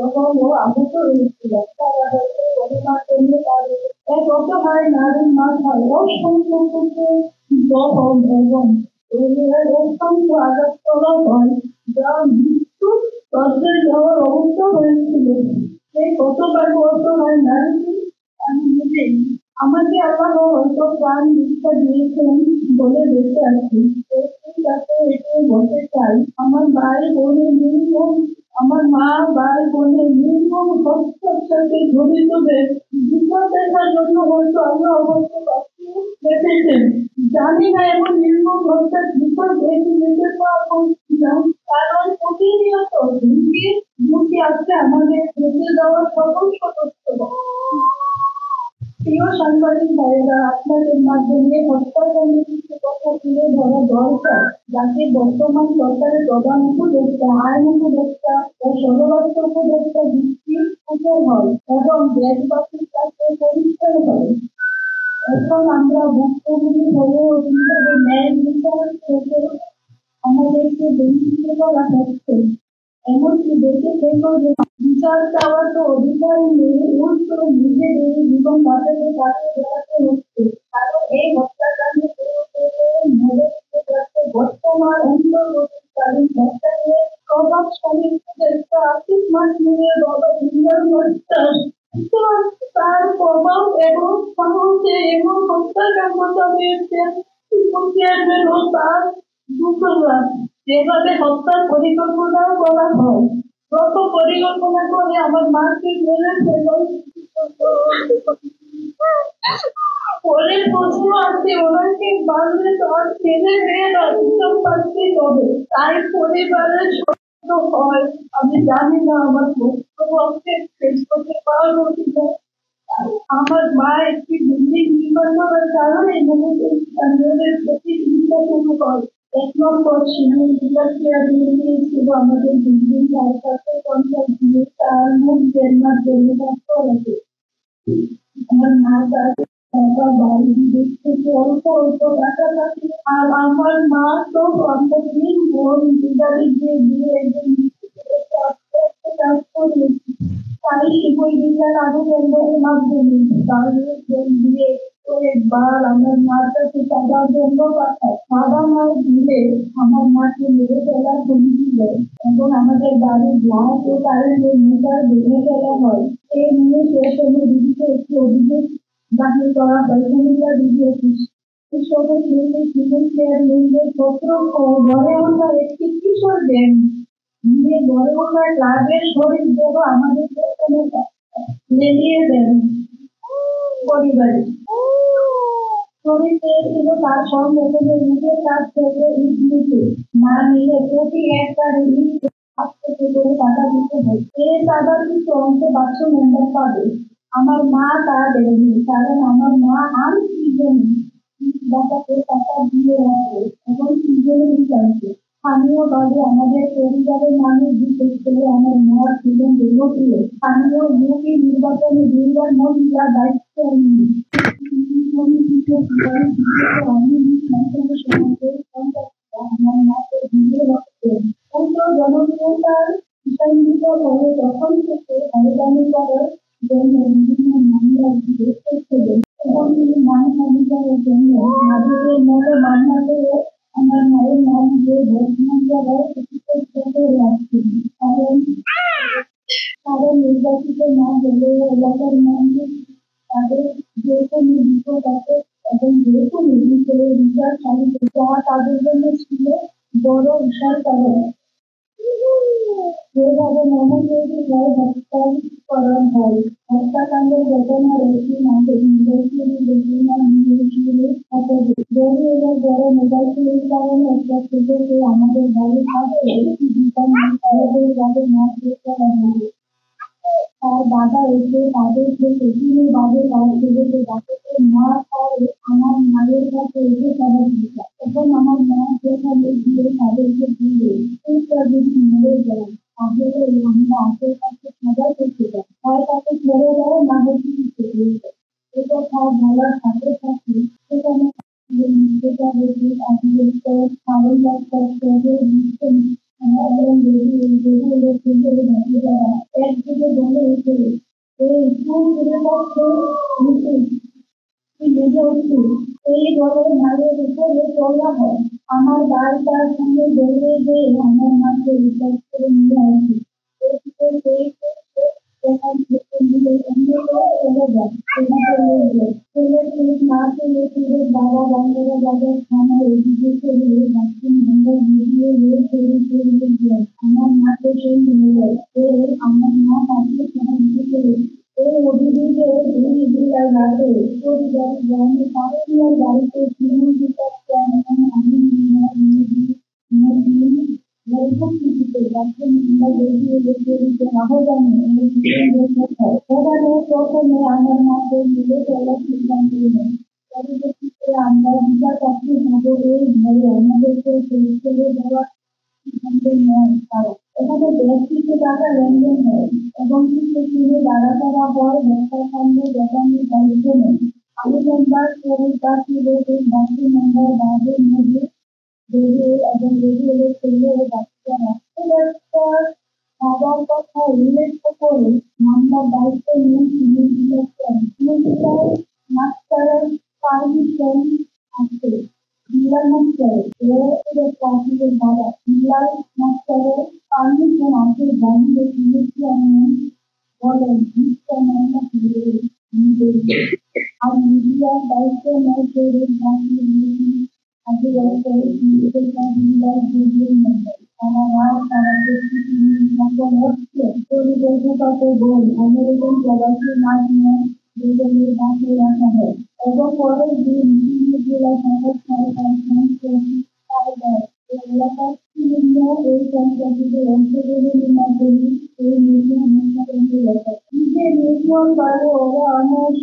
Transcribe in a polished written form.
এবং ও আহত হয়েছিল। তারা হয়তো ঘটনার জন্য তাদের এক অসহায় নারীর মাথায় অসংখ্য জখম এবং শরীরের অত্যন্ত আঘাত করা হয়, যা মৃত্যুর পর্যায়ে যাওয়ার অবস্থা হয়েছিল। সেই কতবার অসহায় নারীটি আমি নিজেই আমাকে আল্লাহ হয়তো প্রাণ ভিক্ষা দিয়েছেন বলে বেঁচে আছি। তাকে এটাই বলতে চাই, আমার ভাই বোনের নির্মম, আমার মা ভাই বোনের নির্মম হত্যার সাথে জড়িতদের বিচার দেখার জন্য হয়তো আমরা অবশ্য দেখেছেন। জানি না এমন নির্মম হত্যার বিচার দেখে যেতে পারবো কিনা, কারণ প্রতিনিয়ত ঝুঁকি আছে আমাদের বেঁচে যাওয়ার সকল সদস্য। প্রিয় সাংবাদিক ভাইয়েরা, আপনাদের মাধ্যমে হত্যাকাণ্ডের কিছু কথা তুলে ধরা দরকার, যাতে বর্তমান সরকারের প্রধান উপদেষ্টা, আইন উপদেষ্টা ও স্বরাষ্ট্র উপদেষ্টা দৃষ্টির গোচর হয় এবং দেশবাসীর কাছে পরিষ্কার হয়। এখন আমরা ভুক্তভোগী হলেও কিভাবে ন্যায় বিচার থেকে আমাদেরকে বঞ্চিত করা হচ্ছে। এমনকি দেশে থেকেও যে বিচার চাওয়ার তো অধিকার নেই, উল্টো নিজেদের জীবন বাঁচাতে তাকে বেড়াতে হচ্ছে। কারণ এই হত্যাকাণ্ডে বর্তমান অন্তর্বর্তীকালীন সরকারের প্রভাবশালী উপদেষ্টা আসিফ মাহমুদের বাবা জিন্দার তার প্রভাব এবং সাহসে এবং হত্যাকাণ্ড চালিয়েছেন চেয়ারম্যান ও তার দূষণরা। যেভাবে হত্যার পরিকল্পনা করা হয়, যত পরিকল্পনা করে আমার মাকে মেরে ফেলো, পরের প্রশ্ন আছে ওনাকে বাঁধলে তার ছেলে মেয়েরা বিচার পাচ্ছেই হবে। তাই পরিবারের সদস্য হয়, আমি জানি না আমার বক্তব্যকে শেষ করতে পারবো কিনা। আমার মা একটি বিল্ডিং নির্মাণ করার কারণে স্থানীয়দের প্রতি চিন্তা শুরু করে। ১ নম্বর শিমুল বিলাসিয়া বিল্ডিং ছিল আমাদের বিল্ডিং, তার সাথে ৫০ দিয়ে তার মুখ বেরনার জন্য আছে। আমার মা তার বাড়ি দেখতে অল্প অল্প কাছাকাছি, আর আমার মা তো আমরা ৩ বোন দিদারি দিয়ে একজন কাজ করিয়েছি। তাই শিবই দিদার আরো মেম্বারের মাধ্যমে দিয়ে একবার আমার মার কাছে টাকার জন্য পাঠায়। বাবা মার দিলে আমার মাকে মেরে ফেলার হুমকি দেয় এবং আমাদের বাড়ির গ্লাস ও কারেন্টের মিটার ভেঙে ফেলা হয়। এই নিয়ে শেষমের বিরুদ্ধে একটি অভিযোগ দাখিল করা হয় কুমিল্লা বিডিও অফিস। এসবের মধ্যে সিভিল চেয়ারম্যানদের পত্র ও গড়ে ওঠা একটি কিশোর গ্যাং নিয়ে গড়ে ওঠা ক্লাবের শরীর দেহ আমাদের লেলিয়ে দেন পরিবারে। শরীর পেয়েছিল তার সংগঠনের নিজের কাছ থেকে ইট নিতে না নিলে প্রতি একবারে ইট থেকে করে টাকা দিতে হয়। এই টাকার কিছু অংশ বাক্স মেম্বার পাবে। আমার মা তা দেয়নি, কারণ আমার মা আর তিনজনই টাকাতে টাকা দিয়ে রাখে এবং তিনজনই চাইছে। স্থানীয়ভাবে আমাদের পরিবারের মানুষ বিশেষ করে আমার মা ছিলেন জনপ্রিয়। স্থানীয় ইউপি নির্বাচনে ২ বার মহিলা দায়িত্ব নিয়ে আমার মাকে ঘিরে রাখতেন। জনপ্রিয়তার হিসান্বিত হলে তখন থেকে হয়রানি করার জন্য বিভিন্ন মামলা করছিলেন এবং তিনি মানবাধিকারের জন্য নারীদের মতো মামলা করে আমার মায়ের নাম দিয়ে বর্তমান জায়গায় রাখছেন। কারণ নির্বাচিত না হলে এলাকার মানুষ তাদের যে কোনো বিপদ আছে এবং যে কোনো বিষয়ে বিচার চালিত, যা তাদের জন্য ছিল বড় বিশাল কারণ। যেভাবে মনে তৈরি হয় হত্যা করা হয়, হত্যাকাণ্ডের ঘটনার একটি মাঠে বড় মোবাইল ফোনের কারণে একটা ছেলেকে আমাদের বাড়ির পাশে তার দাদা এসে তাদের থেকে তিনি বাদে তার ছেলেকে ডাকতে না পারে আমার মায়ের কাছে এসে তাদের দিতা এবং আমার মা সেখানে গিয়ে তাদেরকে দিয়ে যদি মরে যায় তাহলে আমরা আশেপাশে সবাই করতে যাই, হয় তাকে ছেড়ে দেয় না হয় কিছু থেকে যায়। এটা তার বলার সাথে সাথে সেখানে থেকে বলে উঠে এই স্কুল ফিরে পক্ষে মেজে উঠি এই বলে নারীর উপরে চলা হয় আমার বাড়িটার সঙ্গে বেরিয়ে যে আমার মাকে রিচার্জ করে নিয়ে আসি সেখান থেকে নিয়ে অন্য চলে যায় ছেলে ঠিক না পেলে ফিরে বাবা বাংলা বাজার থানায় এদিকে চলে বাথরুম ভেঙে ভিডিও নিয়ে তৈরি করে যায় আমার মাকে সেই নিয়ে যায় আমার মা মাকে সাহায্য করে এই অভিযোগে দুই জেলার রাতে পরিবার গ্রামে পাড়ার বাড়িতে তৃণমূল বিকাশকে আমি প্রথমে আমার মাকে মিলে চলার সিদ্ধান্ত নেয় পরবর্তীতে আমরা বিচার কাছে ভাবো এই ভয়ে আমাদেরকে ছেড়ে দেওয়ার সিদ্ধান্ত নেয় কারণ এখানে বেশ কিছু টাকা লেনদেন হয় এবং কিছু কিনে দাঁড়া করা হয় ব্যবসার সামনে দেখানোর দায়িত্ব নেই আমি মেম্বার পরিবার ছিল এই বাকি মেম্বার বাদের মধ্যে এবং রেডিওর ছেলে ও বাচ্চারা বাবার কথা উল্লেখ করে মামলার দায়িত্ব নিয়ে সিভিল ডিরেক্টর মাস্টারের পারমিশন আছে বিড়াল মাস্টারের পার্টিদের বাবা বিড়াল মাস্টারের পারমিশন আছে জানিয়ে সিভিলকে আমি বলেন মিস্টার মামলা আর মিডিয়ার দায়িত্ব নেয় করে জানিয়ে আগে আমেরিকান প্রবাসী মাছ নিয়ে দুজনের বাসে রাখা হয় এবং পরের দিন জেলায় এলাকার বিভিন্ন এই পঞ্চায়েতের অংশগ্রহণের মাধ্যমে এই নির্মাণ নিজের নির্মাণ করে ওরা অনেক